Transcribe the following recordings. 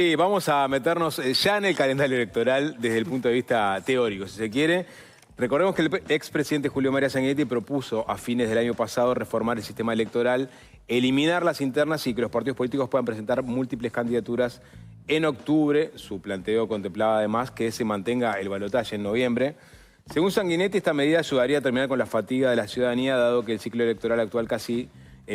Sí, vamos a meternos ya en el calendario electoral desde el punto de vista teórico, si se quiere. Recordemos que el expresidente Julio María Sanguinetti propuso a fines del año pasado reformar el sistema electoral, eliminar las internas y que los partidos políticos puedan presentar múltiples candidaturas en octubre. Su planteo contemplaba además que se mantenga el balotaje en noviembre. Según Sanguinetti, esta medida ayudaría a terminar con la fatiga de la ciudadanía, dado que el ciclo electoral actual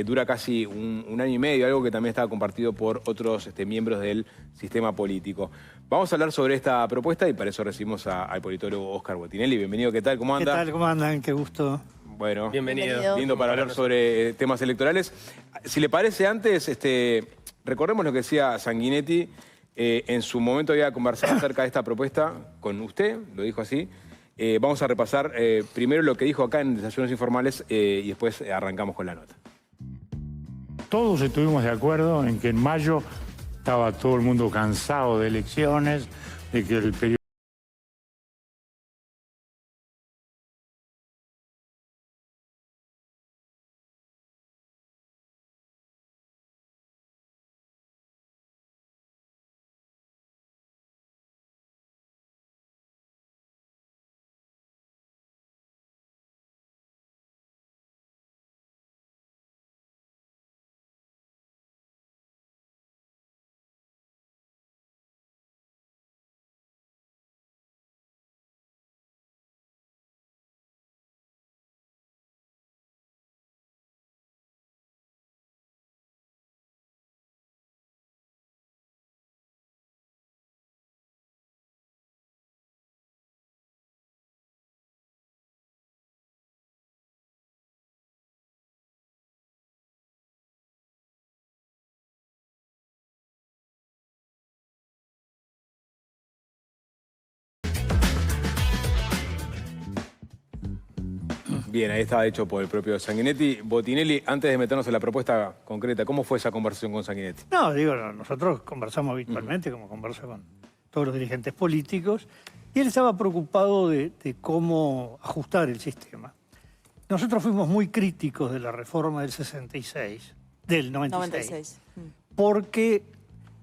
dura casi un año y medio, algo que también estaba compartido por otros miembros del sistema político. Vamos a hablar sobre esta propuesta y para eso recibimos al politólogo Óscar Botinelli. Bienvenido, ¿qué tal? ¿Cómo anda? ¿Qué tal? ¿Cómo andan? Qué gusto. Bueno, Bienvenido. Lindo para hablar sobre temas electorales. Si le parece antes, recordemos lo que decía Sanguinetti. En su momento había conversado acerca de esta propuesta con usted, lo dijo así. Vamos a repasar primero lo que dijo acá en Desayunos Informales y después arrancamos con la nota. Todos estuvimos de acuerdo en que en mayo estaba todo el mundo cansado de elecciones, de que el periodo Bien, ahí estaba hecho por el propio Sanguinetti. Botinelli, antes de meternos en la propuesta concreta, ¿cómo fue esa conversación con Sanguinetti? No, digo, nosotros conversamos habitualmente, como converso con todos los dirigentes políticos, y él estaba preocupado de cómo ajustar el sistema. Nosotros fuimos muy críticos de la reforma del 66, del 96. Porque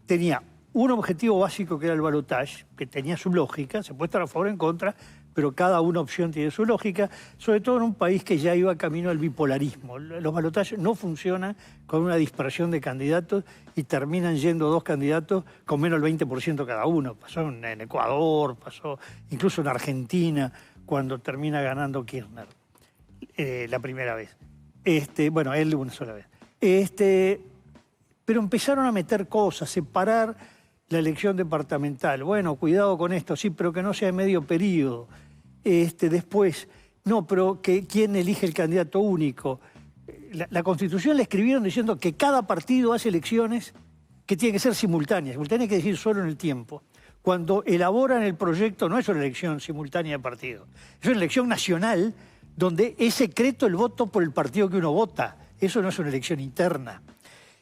tenía un objetivo básico que era el balotaje, que tenía su lógica, se puede estar a favor o en contra, pero cada una opción tiene su lógica, sobre todo en un país que ya iba camino al bipolarismo. Los balotajes no funcionan con una dispersión de candidatos y terminan yendo dos candidatos con menos del 20% cada uno. Pasó en Ecuador, pasó incluso en Argentina, cuando termina ganando Kirchner la primera vez. Bueno, él una sola vez. Pero empezaron a meter cosas, separar la elección departamental. Bueno, cuidado con esto, sí, pero que no sea de medio periodo. Después, no, pero ¿quién elige el candidato único? La Constitución la escribieron diciendo que cada partido hace elecciones que tienen que ser simultáneas. Simultáneas quiere decir solo en el tiempo. Cuando elaboran el proyecto no es una elección simultánea de partido. Es una elección nacional donde es secreto el voto por el partido que uno vota. Eso no es una elección interna.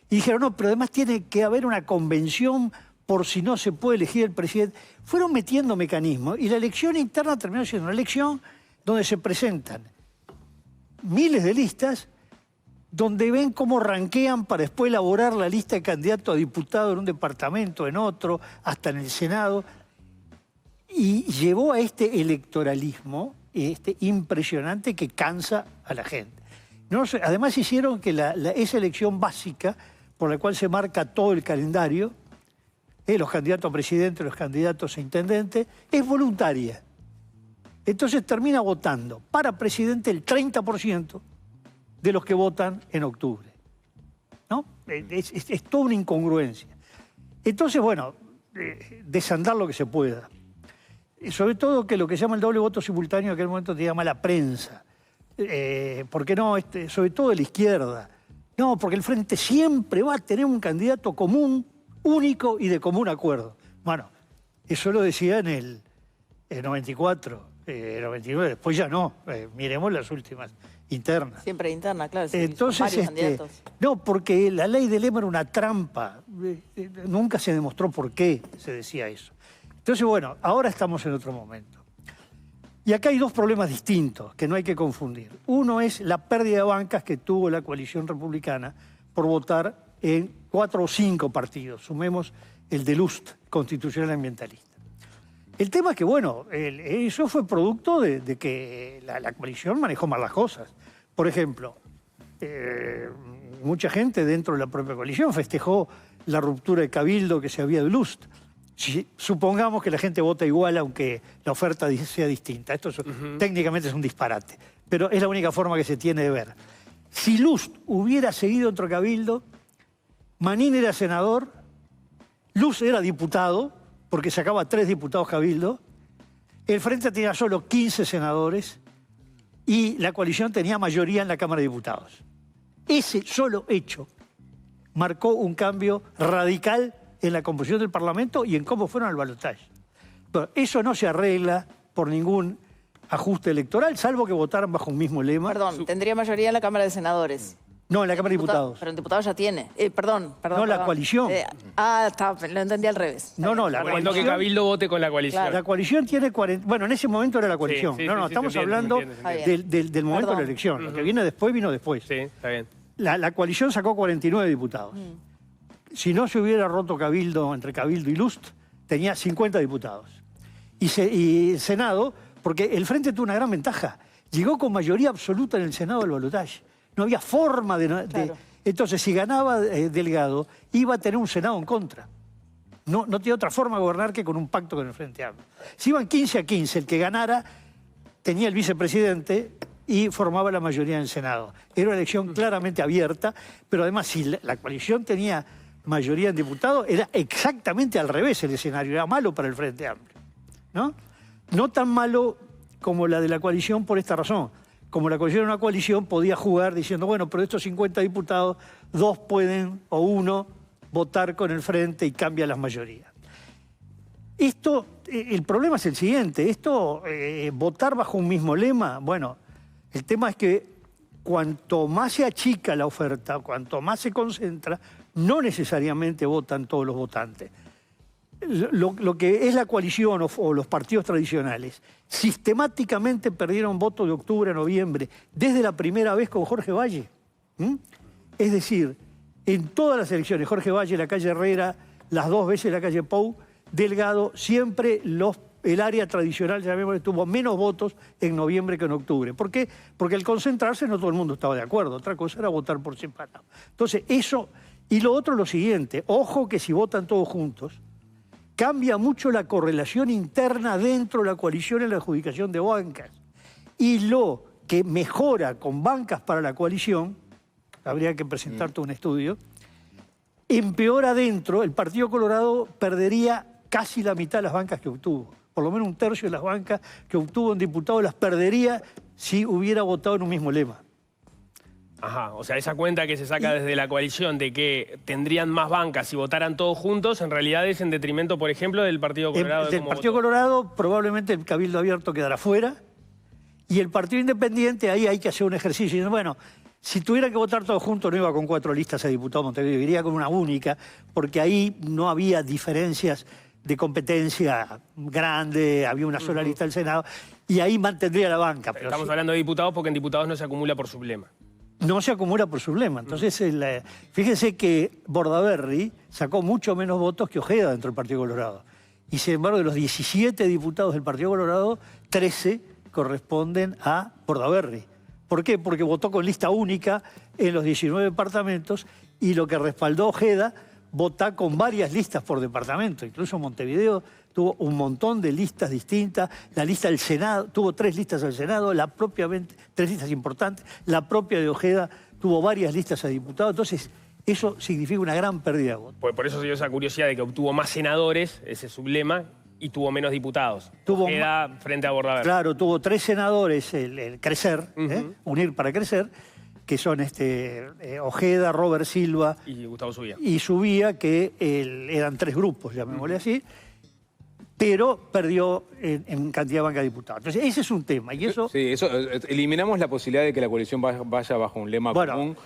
Y dijeron, no, pero además tiene que haber una convención por si no se puede elegir el presidente. Fueron metiendo mecanismos y la elección interna terminó siendo una elección donde se presentan miles de listas, donde ven cómo ranquean para después elaborar la lista de candidatos a diputado en un departamento, en otro, hasta en el Senado. Y llevó a este electoralismo impresionante que cansa a la gente. Además hicieron que esa elección básica, por la cual se marca todo el calendario, los candidatos a presidente, los candidatos a intendente, es voluntaria. Entonces termina votando para presidente el 30% de los que votan en octubre. ¿No? Es toda una incongruencia. Entonces, bueno, desandar lo que se pueda. Sobre todo que lo que se llama el doble voto simultáneo en aquel momento tenía mala prensa. Porque no, sobre todo de la izquierda. No, porque el Frente siempre va a tener un candidato común, único y de común acuerdo. Bueno, eso lo decía en el 94, 99, después ya no. Miremos las últimas internas. Siempre interna, claro. Sí, entonces, varios candidatos. No, porque la ley del Lema era una trampa. Nunca se demostró por qué se decía eso. Entonces, bueno, ahora estamos en otro momento. Y acá hay dos problemas distintos que no hay que confundir. Uno es la pérdida de bancas que tuvo la coalición republicana por votar en 4 o 5 partidos. Sumemos el de Lust, constitucional ambientalista. El tema es que, bueno, eso fue producto de que la coalición manejó mal las cosas. Por ejemplo, mucha gente dentro de la propia coalición festejó la ruptura de Cabildo que se había de Lust. Si, supongamos que la gente vota igual aunque la oferta sea distinta. Esto técnicamente es un disparate, pero es la única forma que se tiene de ver. Si Lust hubiera seguido otro Cabildo, Manín era senador, Lust era diputado, porque sacaba 3 diputados Cabildo, el Frente tenía solo 15 senadores y la coalición tenía mayoría en la Cámara de Diputados. Ese solo hecho marcó un cambio radical en la composición del Parlamento y en cómo fueron al balotaje. Bueno, eso no se arregla por ningún ajuste electoral, salvo que votaran bajo un mismo lema. Perdón, tendría mayoría en la Cámara de Senadores. No, en la Cámara de Diputados. Pero en diputados ya tiene. Perdón. No, la coalición. Lo entendí al revés. No, la Cuando coalición. que Cabildo vote con la coalición. Claro. La coalición tiene 40... Bueno, en ese momento era la coalición. Sí, Estamos se entiende, hablando se entiende. del momento de la elección. Lo que vino después, vino después. Sí, está bien. La coalición sacó 49 diputados. Si no se hubiera roto Cabildo entre Cabildo y Lust, tenía 50 diputados. Y el Senado, porque el Frente tuvo una gran ventaja, llegó con mayoría absoluta en el Senado del balotaje. No había forma de... Claro. Entonces, si ganaba Delgado, iba a tener un Senado en contra. No tenía otra forma de gobernar que con un pacto con el Frente Amplio. Si iban 15-15, el que ganara tenía el vicepresidente y formaba la mayoría en el Senado. Era una elección claramente abierta, pero además si la coalición tenía mayoría en diputados, era exactamente al revés el escenario, era malo para el Frente Amplio. No tan malo como la de la coalición por esta razón. Como la coalición era una coalición, podía jugar diciendo, bueno, pero de estos 50 diputados, 2 pueden, o 1, votar con el Frente y cambia las mayorías. El problema es el siguiente, votar bajo un mismo lema, bueno, el tema es que cuanto más se achica la oferta, cuanto más se concentra, no necesariamente votan todos los votantes. Lo que es la coalición o los partidos tradicionales sistemáticamente perdieron votos de octubre a noviembre desde la primera vez con Jorge Valle. Es decir, en todas las elecciones, Jorge Valle, la calle Herrera, las 2 veces la calle Pou, Delgado, siempre el área tradicional, llamémosle, tuvo menos votos en noviembre que en octubre. ¿Por qué? Porque al concentrarse no todo el mundo estaba de acuerdo. Otra cosa era votar por separado. Entonces, eso... Y lo otro, lo siguiente, ojo que si votan todos juntos, cambia mucho la correlación interna dentro de la coalición en la adjudicación de bancas. Y lo que mejora con bancas para la coalición, habría que presentar todo un estudio, empeora adentro, el Partido Colorado perdería casi la mitad de las bancas que obtuvo. Por lo menos 1/3 de las bancas que obtuvo en diputados las perdería si hubiera votado en un mismo lema. Ajá, o sea, esa cuenta que se saca desde la coalición de que tendrían más bancas si votaran todos juntos, en realidad es en detrimento, por ejemplo, del Partido Colorado. Del Partido Colorado probablemente el Cabildo Abierto quedará fuera y el Partido Independiente, ahí hay que hacer un ejercicio. Bueno, si tuviera que votar todos juntos no iba con 4 listas a diputado Montevideo, iría con una única, porque ahí no había diferencias de competencia grande, había una sola lista del Senado y ahí mantendría la banca. Pero estamos hablando de diputados porque en diputados no se acumula por sublema. No se acumula por sublema. Entonces, fíjense que Bordaberry sacó mucho menos votos que Ojeda dentro del Partido Colorado. Y sin embargo, de los 17 diputados del Partido Colorado, 13 corresponden a Bordaberry. ¿Por qué? Porque votó con lista única en los 19 departamentos y lo que respaldó Ojeda, vota con varias listas por departamento. Incluso Montevideo tuvo un montón de listas distintas. La lista del Senado, tuvo 3 listas al Senado, 3 listas importantes. La propia de Ojeda tuvo varias listas a diputados. Entonces, eso significa una gran pérdida de votos. Por eso se dio esa curiosidad de que obtuvo más senadores, ese sublema, y tuvo menos diputados. Ojeda frente a Bordaberry. Claro, tuvo 3 senadores, el Crecer, Unir para Crecer, que son Ojeda, Robert Silva y Gustavo Subía. Y Subía, que eran 3 grupos, llamémosle así, pero perdió en cantidad de banca de diputados. Entonces, ese es un tema. Y eso... Sí, eliminamos la posibilidad de que la coalición vaya bajo un lema común,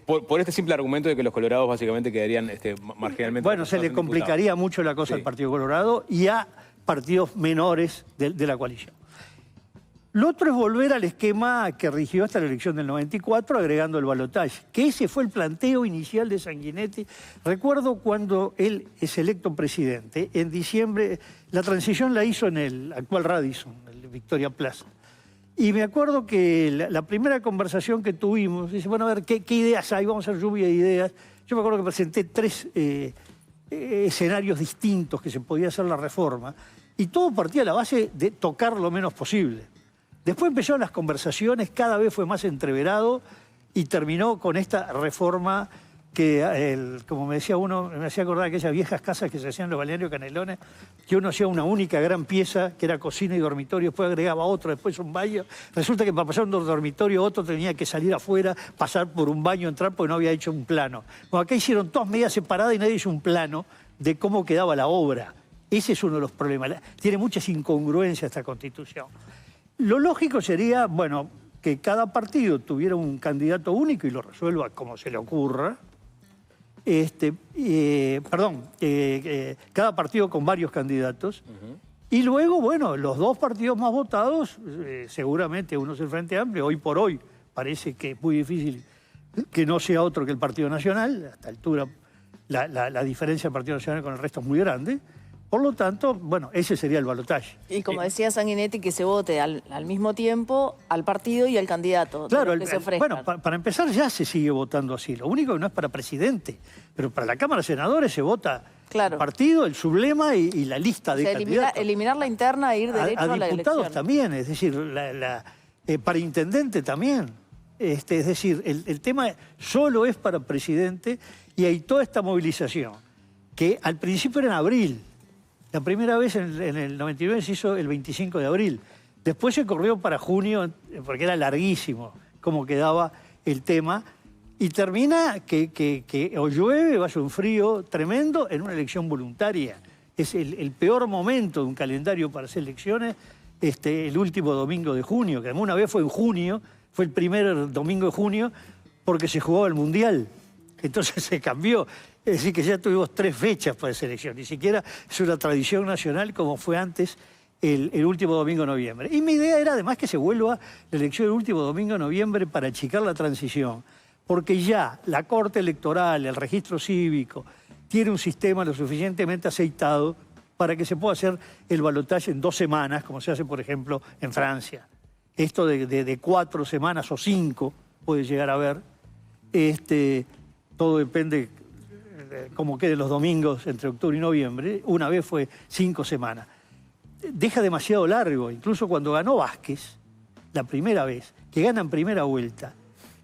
por este simple argumento de que los colorados básicamente quedarían marginalmente... Bueno, se le complicaría mucho la cosa al Partido Colorado y a partidos menores de la coalición. Lo otro es volver al esquema que rigió hasta la elección del 94, agregando el balotaje, que ese fue el planteo inicial de Sanguinetti. Recuerdo cuando él es electo presidente, en diciembre, la transición la hizo en el actual Radisson, el Victoria Plaza. Y me acuerdo que la primera conversación que tuvimos, dice, bueno, a ver, ¿qué ideas hay? Vamos a hacer lluvia de ideas. Yo me acuerdo que presenté 3 escenarios distintos que se podía hacer la reforma, y todo partía a la base de tocar lo menos posible. Después empezaron las conversaciones, cada vez fue más entreverado y terminó con esta reforma que, como me decía uno, me hacía acordar de aquellas viejas casas que se hacían en los balnearios Canelones, que uno hacía una única gran pieza, que era cocina y dormitorio, después agregaba otro, después un baño. Resulta que para pasar un dormitorio otro tenía que salir afuera, pasar por un baño, entrar, porque no había hecho un plano. Bueno, acá hicieron todas medidas separadas y nadie hizo un plano de cómo quedaba la obra. Ese es uno de los problemas. Tiene muchas incongruencias esta Constitución. Lo lógico sería, bueno, que cada partido tuviera un candidato único y lo resuelva como se le ocurra. Cada partido con varios candidatos. Y luego, bueno, los 2 partidos más votados, seguramente uno es el Frente Amplio, hoy por hoy parece que es muy difícil que no sea otro que el Partido Nacional. A esta altura la diferencia del Partido Nacional con el resto es muy grande. Por lo tanto, bueno, ese sería el balotaje. Y como decía Sanguinetti, que se vote al mismo tiempo al partido y al candidato. Claro, que se ofrezcan. bueno, para empezar ya se sigue votando así. Lo único que no es para presidente, pero para la Cámara de Senadores se vota el partido, el sublema y la lista de candidatos. Eliminar la interna e ir derecho a la elección. Diputados también, es decir, para intendente también. Es decir, el tema solo es para presidente y hay toda esta movilización, que al principio era en abril. La primera vez en el 99 se hizo el 25 de abril. Después se corrió para junio, porque era larguísimo cómo quedaba el tema. Y termina que o llueve o hace un frío tremendo en una elección voluntaria. Es el peor momento de un calendario para hacer elecciones, el último domingo de junio, que además una vez fue en junio, fue el primer domingo de junio, porque se jugaba el Mundial. Entonces se cambió. Es decir, que ya tuvimos 3 fechas para esa elección. Ni siquiera es una tradición nacional como fue antes el último domingo de noviembre. Y mi idea era además que se vuelva la elección el último domingo de noviembre para achicar la transición. Porque ya la Corte Electoral, el registro cívico, tiene un sistema lo suficientemente aceitado para que se pueda hacer el balotaje en 2 semanas, como se hace, por ejemplo, en Francia. Esto de 4 semanas o 5 puede llegar a ver. Todo depende cómo queden los domingos entre octubre y noviembre. Una vez fue 5 semanas. Deja demasiado largo. Incluso cuando ganó Vázquez, la primera vez, que gana en primera vuelta,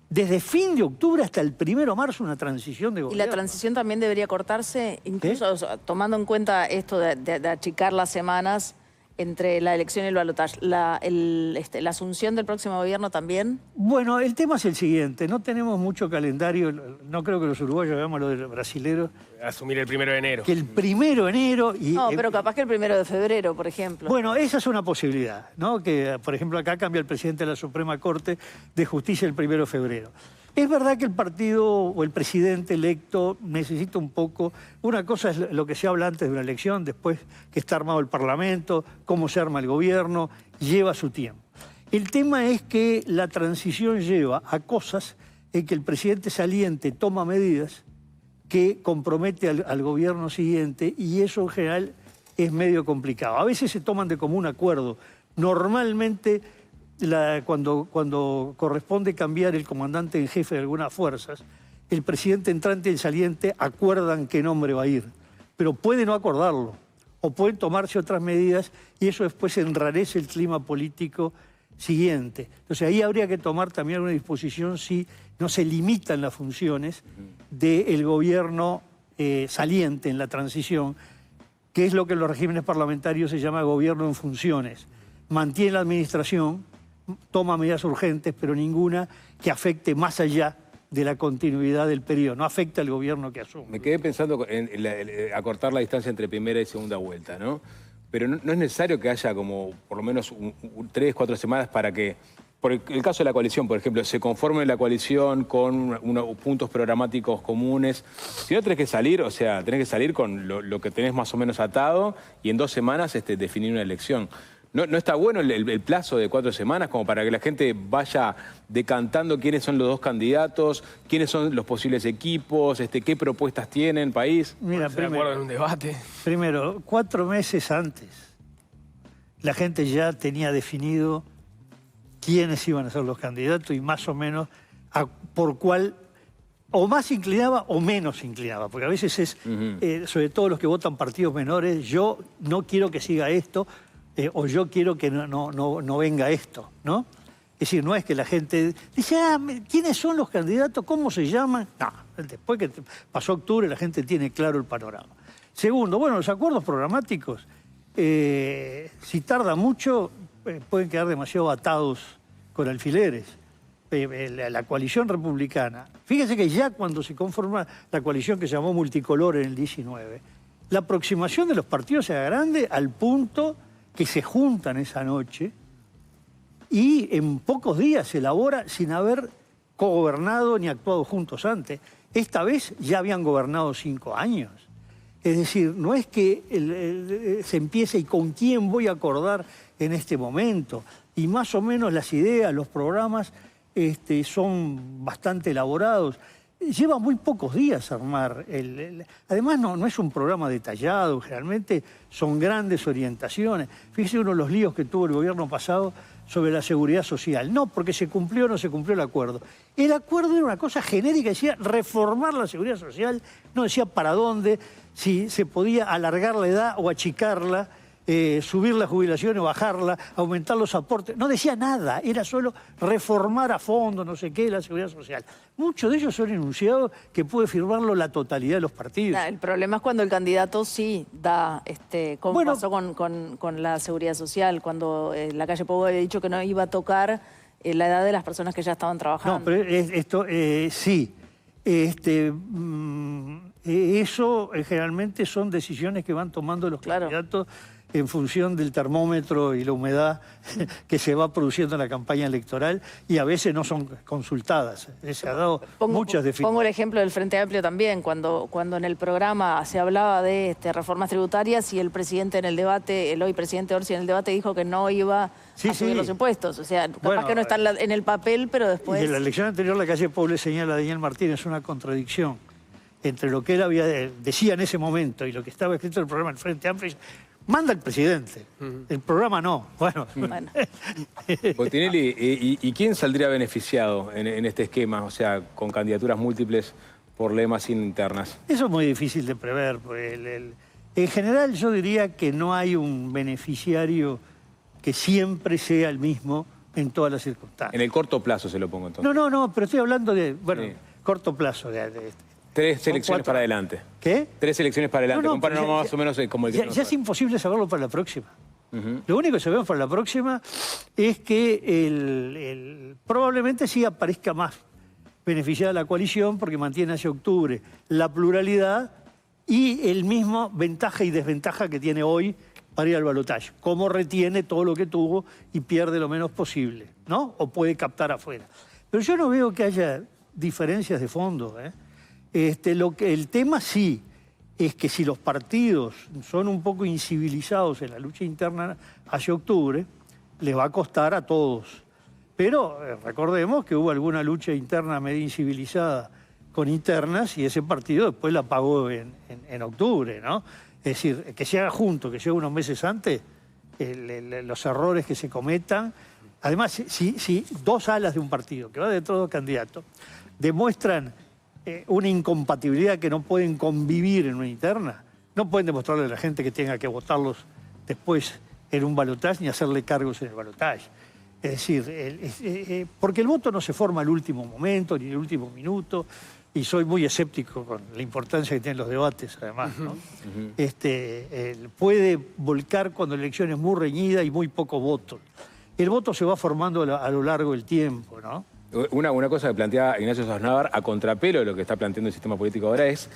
desde fin de octubre hasta el 1 de marzo una transición de gobierno. ¿Y la transición también debería cortarse? Incluso o sea, tomando en cuenta esto de achicar las semanas entre la elección y el balotaje, ¿la asunción del próximo gobierno también? Bueno, el tema es el siguiente. No tenemos mucho calendario. No creo que los uruguayos hagamos lo de los brasileros. Asumir el 1 de enero. Que el 1 de enero... No, pero capaz que el 1 de febrero, por ejemplo. Bueno, esa es una posibilidad, ¿no? Que, por ejemplo, acá cambia el presidente de la Suprema Corte de Justicia el 1 de febrero. Es verdad que el partido o el presidente electo necesita un poco... Una cosa es lo que se habla antes de una elección, después que está armado el Parlamento, cómo se arma el gobierno, lleva su tiempo. El tema es que la transición lleva a cosas en que el presidente saliente toma medidas que compromete al gobierno siguiente y eso en general es medio complicado. A veces se toman de común acuerdo. Normalmente... Cuando corresponde cambiar el comandante en jefe de algunas fuerzas, el presidente entrante y el saliente acuerdan qué nombre va a ir, pero puede no acordarlo, o pueden tomarse otras medidas y eso después enrarece el clima político siguiente. Entonces ahí habría que tomar también una disposición si no se limitan las funciones del gobierno saliente en la transición, que es lo que en los regímenes parlamentarios se llama gobierno en funciones. Mantiene la administración, toma medidas urgentes, pero ninguna que afecte más allá de la continuidad del periodo, no afecta al gobierno que asume. Me quedé pensando en acortar la distancia entre primera y segunda vuelta, ¿no? Pero no es necesario que haya como por lo menos 3, 4 semanas para que, por el caso de la coalición, por ejemplo, se conforme la coalición con unos puntos programáticos comunes. Si no tenés que salir, o sea, tenés que salir con lo que tenés más o menos atado y en 2 semanas definir una elección. ¿No está bueno el plazo de 4 semanas como para que la gente vaya decantando quiénes son los dos candidatos, quiénes son los posibles equipos, qué propuestas tienen, país? Mira, ¿Se acuerdan en un debate? primero, 4 meses antes, la gente ya tenía definido quiénes iban a ser los candidatos y más o menos por cuál o más inclinaba o menos inclinaba, porque a veces es, sobre todo los que votan partidos menores, yo no quiero que siga esto, o yo quiero que no venga esto, ¿no? Es decir, no es que la gente dice, ¿quiénes son los candidatos? ¿Cómo se llaman? No, después que pasó octubre la gente tiene claro el panorama. Segundo, bueno, los acuerdos programáticos, si tarda mucho, pueden quedar demasiado atados con alfileres. La coalición republicana, fíjense que ya cuando se conforma la coalición que se llamó multicolor en el 19, la aproximación de los partidos era grande al punto que se juntan esa noche y en pocos días se elabora sin haber cogobernado ni actuado juntos antes. Esta vez ya habían gobernado 5 años. Es decir, no es que se empiece y con quién voy a acordar en este momento. Y más o menos las ideas, los programas son bastante elaborados. Lleva muy pocos días armar. Además, no es un programa detallado, generalmente son grandes orientaciones. Fíjese uno de los líos que tuvo el gobierno pasado sobre la seguridad social. No porque se cumplió o no se cumplió el acuerdo. El acuerdo era una cosa genérica, decía reformar la seguridad social, no decía para dónde, si se podía alargar la edad o achicarla, subir la jubilación o bajarla, aumentar los aportes. No decía nada, era solo reformar a fondo, no sé qué, la seguridad social. Muchos de ellos son enunciados que puede firmarlo la totalidad de los partidos. El problema es cuando el candidato sí da, como Bueno, pasó con la seguridad social, cuando la calle Pou había dicho que no iba a tocar la edad de las personas que ya estaban trabajando. No, pero esto sí. Eso generalmente son decisiones que van tomando los candidatos en función del termómetro y la humedad que se va produciendo en la campaña electoral y a veces no son consultadas. Se ha dado muchas definiciones. Pongo el ejemplo del Frente Amplio también, cuando en el programa se hablaba de reformas tributarias y el presidente en el debate, el hoy presidente Orsi en el debate dijo que no iba a subir los impuestos. O sea, capaz que no está en el papel, pero después... Y en la elección anterior la calle Pou le señala a Daniel Martínez una contradicción entre lo que él decía en ese momento y lo que estaba escrito en el programa del Frente Amplio. Manda el presidente, el programa no. Bueno. Botinelli, ¿y quién saldría beneficiado en este esquema? O sea, con candidaturas múltiples por lemas internas. Eso es muy difícil de prever. En general yo diría que no hay un beneficiario que siempre sea el mismo en todas las circunstancias. En el corto plazo se lo pongo entonces. No, pero estoy hablando de, corto plazo. 3 elecciones para adelante. ¿Qué? 3 elecciones para adelante. Un panorama más o menos como el que ya es imposible saberlo para la próxima. Lo único que sabemos para la próxima es que probablemente sí aparezca más beneficiada la coalición porque mantiene hacia octubre la pluralidad y el mismo ventaja y desventaja que tiene hoy para ir al balotaje. Cómo retiene todo lo que tuvo y pierde lo menos posible, ¿no? O puede captar afuera. Pero yo no veo que haya diferencias de fondo, el tema sí es que si los partidos son un poco incivilizados en la lucha interna hacia octubre, les va a costar a todos. Pero recordemos que hubo alguna lucha interna medio incivilizada con internas y ese partido después la pagó en octubre, ¿no? Es decir, que se haga junto, que se haga unos meses antes, los errores que se cometan. Además, si 2 alas de un partido, que va de todos los candidatos, demuestran una incompatibilidad que no pueden convivir en una interna, no pueden demostrarle a la gente que tenga que votarlos después en un balotaje ni hacerle cargos en el balotaje. Es decir, porque el voto no se forma al último momento ni en el último minuto, y soy muy escéptico con la importancia que tienen los debates, además, ¿no? Puede volcar cuando la elección es muy reñida y muy poco voto. El voto se va formando a lo largo del tiempo, ¿no? Una cosa que plantea Ignacio Sosnávar, a contrapelo de lo que está planteando el sistema político ahora, es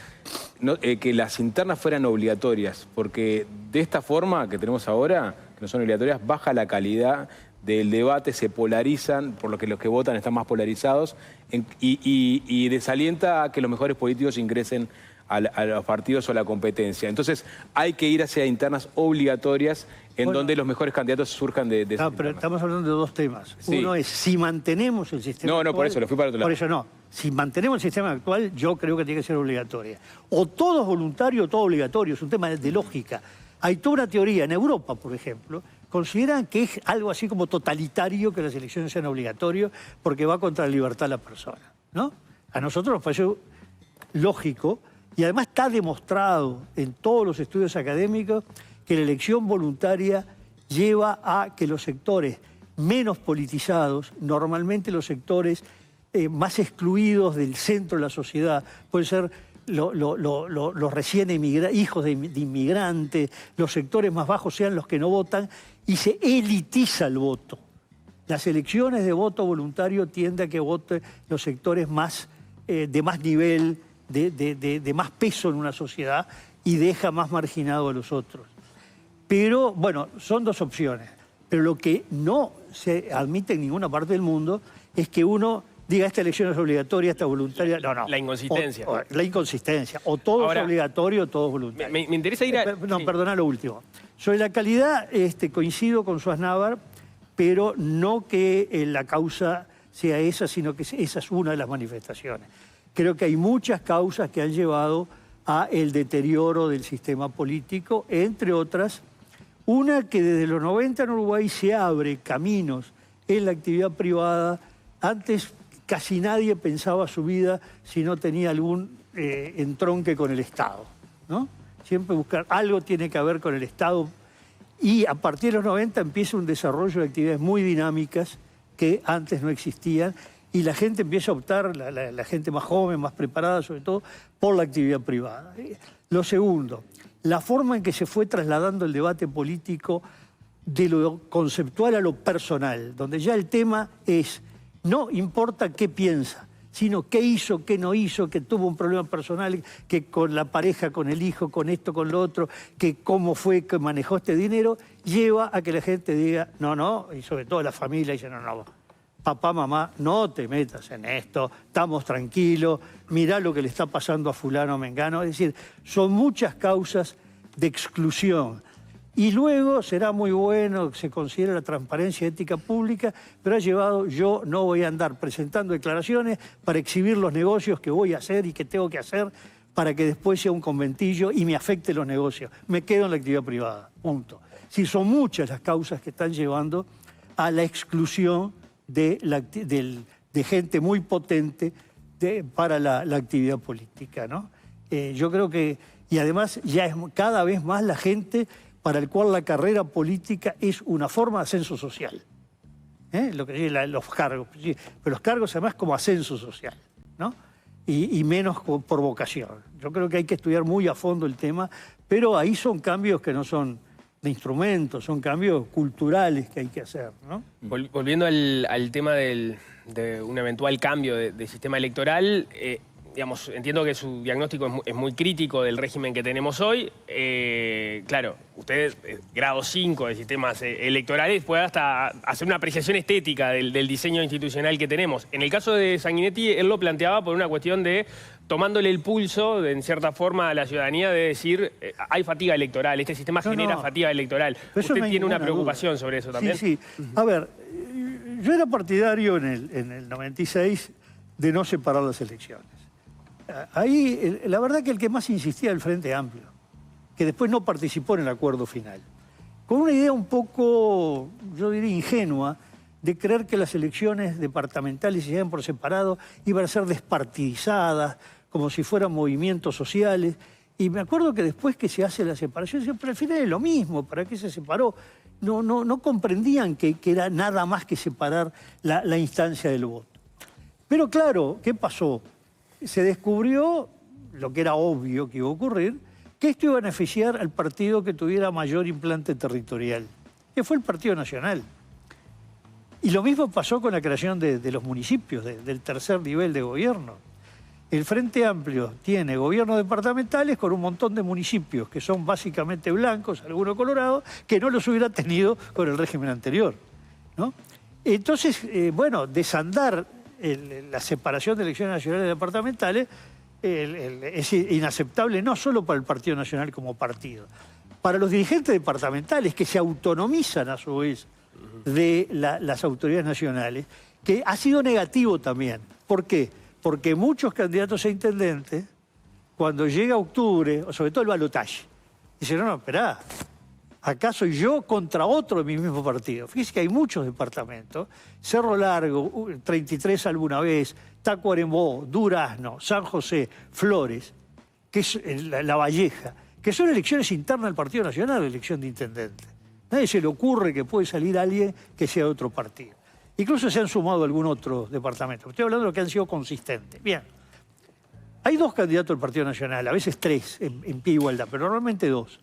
que las internas fueran obligatorias, porque de esta forma que tenemos ahora, que no son obligatorias, baja la calidad del debate, se polarizan, por lo que los que votan están más polarizados, y desalienta a que los mejores políticos ingresen a los partidos o a la competencia. Entonces hay que ir hacia internas obligatorias en donde los mejores candidatos surjan de ese pero estamos hablando de dos temas. Sí. Uno es si mantenemos el sistema actual. No, por eso, lo fui para otro lado. Por eso no. Si mantenemos el sistema actual, yo creo que tiene que ser obligatoria. O todo es voluntario o todo obligatorio. Es un tema de lógica. Hay toda una teoría. En Europa, por ejemplo, consideran que es algo así como totalitario que las elecciones sean obligatorias porque va contra la libertad de la persona, ¿no? A nosotros nos parece lógico y además está demostrado en todos los estudios académicos que la elección voluntaria lleva a que los sectores menos politizados, normalmente los sectores más excluidos del centro de la sociedad, pueden ser los recién hijos de inmigrantes, los sectores más bajos sean los que no votan, y se elitiza el voto. Las elecciones de voto voluntario tienden a que voten los sectores más, de más nivel, de más peso en una sociedad, y deja más marginado a los otros. Pero, bueno, son dos opciones. Pero lo que no se admite en ninguna parte del mundo es que uno diga esta elección es obligatoria, esta voluntaria. No, no. La inconsistencia. La inconsistencia. O todo Ahora, es obligatorio o todo es voluntario. Me interesa ir a... No, sí. perdona lo último. Sobre la calidad, coincido con Suaznavar, pero no que la causa sea esa, sino que esa es una de las manifestaciones. Creo que hay muchas causas que han llevado a el deterioro del sistema político, entre otras, una que desde los 90 en Uruguay se abre caminos en la actividad privada. Antes casi nadie pensaba su vida si no tenía algún entronque con el Estado, ¿no? Siempre buscar algo tiene que ver con el Estado. Y a partir de los 90 empieza un desarrollo de actividades muy dinámicas que antes no existían y la gente empieza a optar, la gente más joven, más preparada sobre todo, por la actividad privada. Lo segundo, la forma en que se fue trasladando el debate político de lo conceptual a lo personal, donde ya el tema es, no importa qué piensa, sino qué hizo, qué no hizo, que tuvo un problema personal, que con la pareja, con el hijo, con esto, con lo otro, que cómo fue que manejó este dinero, lleva a que la gente diga, no, no, y sobre todo la familia dice, no, no, papá, mamá, no te metas en esto, estamos tranquilos, mirá lo que le está pasando a fulano, mengano. Es decir, son muchas causas de exclusión. Y luego será muy bueno que se considere la transparencia ética pública, pero ha llevado, yo no voy a andar presentando declaraciones para exhibir los negocios que voy a hacer y que tengo que hacer para que después sea un conventillo y me afecte los negocios. Me quedo en la actividad privada, punto. Sí, son muchas las causas que están llevando a la exclusión de gente muy potente para la actividad política, ¿no? Yo creo que, y además ya es cada vez más la gente para el cual la carrera política es una forma de ascenso social. Lo que los cargos, pero los cargos además como ascenso social, ¿no? Y menos por vocación. Yo creo que hay que estudiar muy a fondo el tema, pero ahí son cambios que no son de instrumentos, son cambios culturales que hay que hacer, ¿no? Volviendo al tema de un eventual cambio de sistema electoral, digamos, entiendo que su diagnóstico es muy crítico del régimen que tenemos hoy. Claro, usted, grado 5 de sistemas electorales, puede hasta hacer una apreciación estética del diseño institucional que tenemos. En el caso de Sanguinetti, él lo planteaba por una cuestión de tomándole el pulso, en cierta forma, a la ciudadanía de decir, hay fatiga electoral, este sistema genera fatiga electoral. ¿Usted tiene una preocupación sobre eso también? Sí, sí. A ver, yo era partidario en el 96 de no separar las elecciones. Ahí, la verdad que el que más insistía era el Frente Amplio, que después no participó en el acuerdo final. Con una idea un poco, yo diría, ingenua, de creer que las elecciones departamentales, si se llevan por separado, iban a ser despartidizadas, como si fueran movimientos sociales. Y me acuerdo que después que se hace la separación, siempre al final es lo mismo, ¿para qué se separó? No comprendían que era nada más que separar la instancia del voto. Pero claro, ¿qué pasó? Se descubrió, lo que era obvio que iba a ocurrir, que esto iba a beneficiar al partido que tuviera mayor implante territorial, que fue el Partido Nacional. Y lo mismo pasó con la creación de los municipios, del tercer nivel de gobierno. El Frente Amplio tiene gobiernos departamentales con un montón de municipios que son básicamente blancos, algunos colorados, que no los hubiera tenido con el régimen anterior, ¿no? Entonces, bueno, desandar la separación de elecciones nacionales y departamentales es inaceptable no solo para el Partido Nacional como partido, para los dirigentes departamentales que se autonomizan a su vez de las autoridades nacionales, que ha sido negativo también. ¿Por qué? Porque muchos candidatos a intendentes, cuando llega octubre, o sobre todo el balotaje, dicen, no, esperá, acá soy yo contra otro de mi mismo partido. Fíjese que hay muchos departamentos, Cerro Largo, 33 alguna vez, Tacuarembó, Durazno, San José, Flores, que es La Valleja, que son elecciones internas del Partido Nacional, elección de intendente. Nadie se le ocurre que puede salir alguien que sea de otro partido. Incluso se han sumado algún otro departamento. Estoy hablando de los que han sido consistentes. Bien, hay dos candidatos del Partido Nacional, a veces tres en pie de igualdad, pero normalmente dos.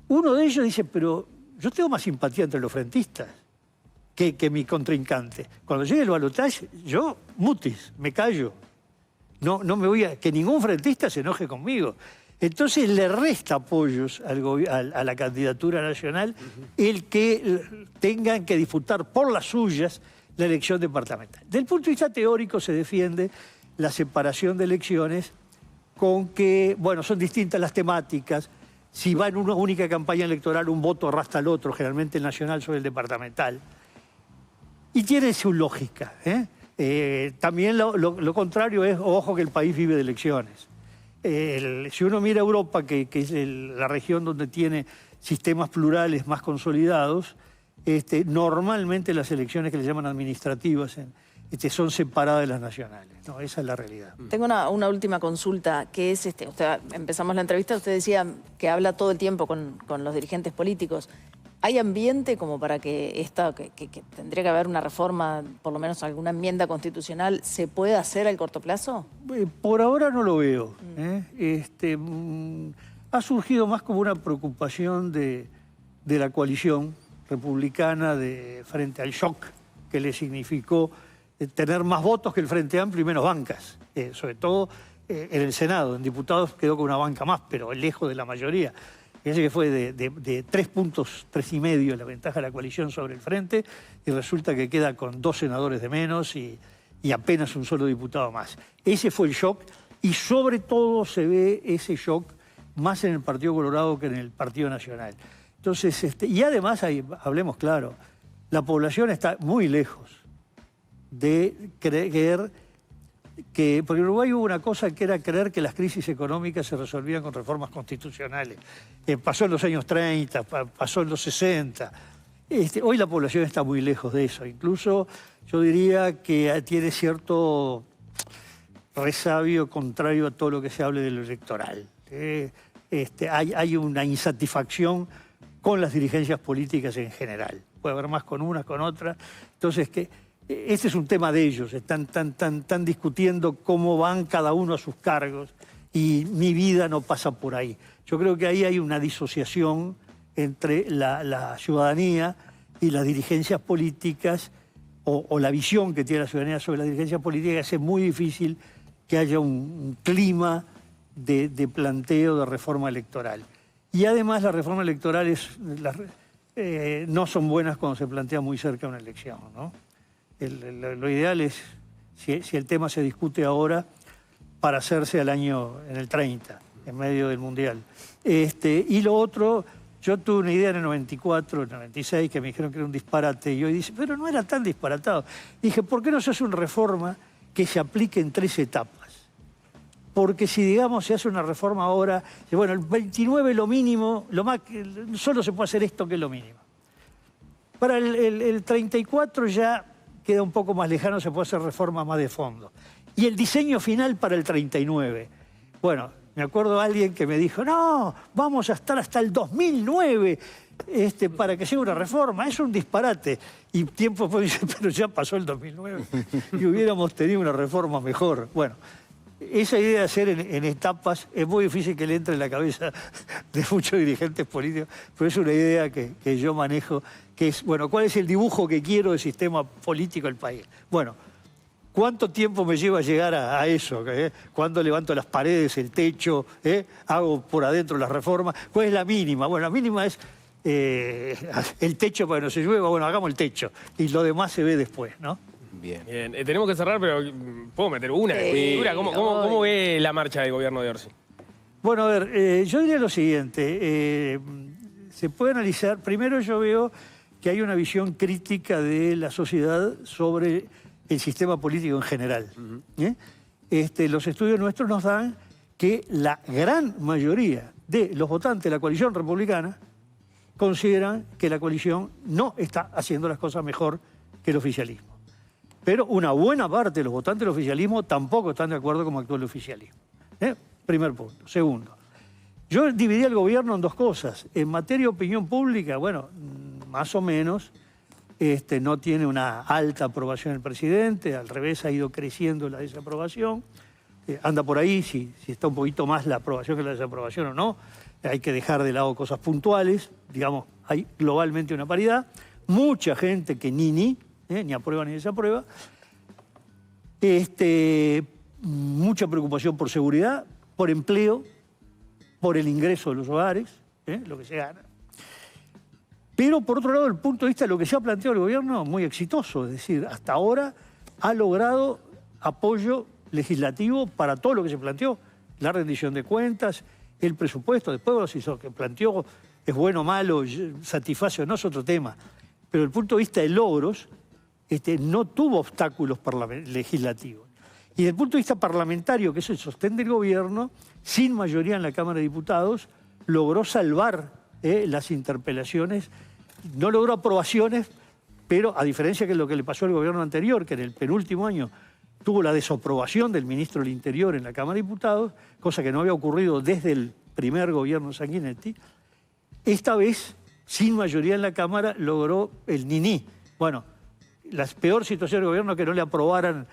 Uno de ellos dice, pero yo tengo más simpatía entre los frentistas que mi contrincante. Cuando llegue el balotaje, yo, mutis, me callo. No me voy a... Que ningún frentista se enoje conmigo. Entonces le resta apoyos a la candidatura nacional el que tengan que disputar por las suyas la elección departamental. Del punto de vista teórico se defiende la separación de elecciones con que, bueno, son distintas las temáticas. Si va en una única campaña electoral, un voto arrastra al otro, generalmente el nacional sobre el departamental. Y tiene su lógica. También lo contrario es, ojo, que el país vive de elecciones. Si uno mira Europa, que es la región donde tiene sistemas plurales más consolidados, normalmente las elecciones que le llaman administrativas son separadas de las nacionales. No, esa es la realidad. Tengo una última consulta, que es, empezamos la entrevista, usted decía que habla todo el tiempo con los dirigentes políticos. ¿Hay ambiente como para que que tendría que haber una reforma, por lo menos alguna enmienda constitucional, se pueda hacer al corto plazo? Por ahora no lo veo. Ha surgido más como una preocupación de la coalición republicana frente al shock que le significó tener más votos que el Frente Amplio y menos bancas. Sobre todo en el Senado. En diputados quedó con una banca más, pero lejos de la mayoría. Fíjense que fue de 3 puntos, 3,5 la ventaja de la coalición sobre el Frente, y resulta que queda con 2 senadores de menos y apenas un solo diputado más. Ese fue el shock, y sobre todo se ve ese shock más en el Partido Colorado que en el Partido Nacional. Entonces, y además, hablemos claro, la población está muy lejos de creer que... Porque en Uruguay hubo una cosa que era creer que las crisis económicas se resolvían con reformas constitucionales. Pasó en los años 30, pasó en los 60. Hoy la población está muy lejos de eso. Incluso yo diría que tiene cierto resabio contrario a todo lo que se hable de lo electoral. Hay una insatisfacción con las dirigencias políticas en general. Puede haber más con unas, con otras. Entonces, este es un tema de ellos. Están discutiendo cómo van cada uno a sus cargos, y mi vida no pasa por ahí. Yo creo que ahí hay una disociación entre la ciudadanía y las dirigencias políticas, o la visión que tiene la ciudadanía sobre las dirigencias políticas, que hace muy difícil que haya un clima de planteo de reforma electoral. Y además las reformas electorales no son buenas cuando se plantea muy cerca de una elección, ¿no? Lo ideal es, si el tema se discute ahora, para hacerse en el 30, en medio del Mundial. Y lo otro, yo tuve una idea en el 94, en el 96, que me dijeron que era un disparate, y hoy dice, pero no era tan disparatado. Dije, ¿por qué no se hace una reforma que se aplique en 3 etapas? Porque si, digamos, se hace una reforma ahora, bueno, el 29 lo mínimo, solo se puede hacer esto que es lo mínimo. Para el 34 ya queda un poco más lejano, se puede hacer reforma más de fondo. Y el diseño final para el 39. Bueno, me acuerdo de alguien que me dijo, no, vamos a estar hasta el 2009 para que sea una reforma. Es un disparate. Y tiempo después dice, pero ya pasó el 2009 y hubiéramos tenido una reforma mejor. Bueno, esa idea de hacer en etapas es muy difícil que le entre en la cabeza de muchos dirigentes políticos, pero es una idea que yo manejo, que es, bueno, ¿cuál es el dibujo que quiero del sistema político del país? Bueno, ¿cuánto tiempo me lleva a llegar a eso? ¿Cuándo levanto las paredes, el techo? ¿Hago por adentro las reformas? ¿Cuál es la mínima? Bueno, la mínima es el techo para que no se llueva. Bueno, hagamos el techo. Y lo demás se ve después, ¿no? Bien. Bien, tenemos que cerrar, pero puedo meter una. ¿Cómo ve la marcha del gobierno de Orsi? Bueno, a ver, yo diría lo siguiente. Se puede analizar. Primero yo veo que hay una visión crítica de la sociedad sobre el sistema político en general. Los estudios nuestros nos dan que la gran mayoría de los votantes de la coalición republicana consideran que la coalición no está haciendo las cosas mejor que el oficialismo. Pero una buena parte de los votantes del oficialismo tampoco están de acuerdo con cómo actúa el oficialismo. Primer punto. Segundo, yo dividí el gobierno en dos cosas. En materia de opinión pública, bueno, más o menos, no tiene una alta aprobación el presidente, al revés ha ido creciendo la desaprobación. Anda por ahí, si está un poquito más la aprobación que la desaprobación o no. Hay que dejar de lado cosas puntuales, digamos, hay globalmente una paridad. Mucha gente que ni aprueba ni desaprueba. Mucha preocupación por seguridad, por empleo, por el ingreso de los hogares, lo que se gana. Pero, por otro lado, el punto de vista de lo que se ha planteado el gobierno, muy exitoso. Es decir, hasta ahora ha logrado apoyo legislativo para todo lo que se planteó. La rendición de cuentas, el presupuesto, después si lo que planteó es bueno o malo, satisface o no, es otro tema. Pero desde el punto de vista de logros, no tuvo obstáculos legislativos. Y desde el punto de vista parlamentario, que es el sostén del gobierno, sin mayoría en la Cámara de Diputados, logró salvar las interpelaciones. No logró aprobaciones, pero a diferencia de lo que le pasó al gobierno anterior, que en el penúltimo año tuvo la desaprobación del ministro del Interior en la Cámara de Diputados, cosa que no había ocurrido desde el primer gobierno Sanguinetti, esta vez, sin mayoría en la Cámara, logró el ni-ni. Bueno, la peor situación del gobierno es que no le aprobaran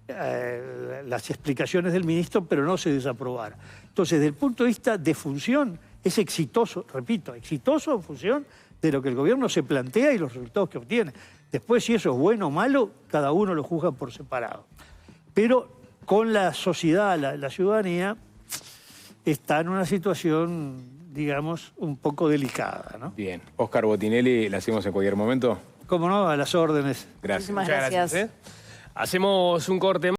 las explicaciones del ministro, pero no se desaprobara. Entonces, desde el punto de vista de función, es exitoso, repito, exitoso en función de lo que el gobierno se plantea y los resultados que obtiene. Después, si eso es bueno o malo, cada uno lo juzga por separado. Pero con la sociedad, la ciudadanía, está en una situación, digamos, un poco delicada, ¿no? Bien. Óscar Botinelli, ¿la hacemos en cualquier momento? Cómo no, a las órdenes. Gracias. Muchas Muchas gracias. gracias. Hacemos un corte.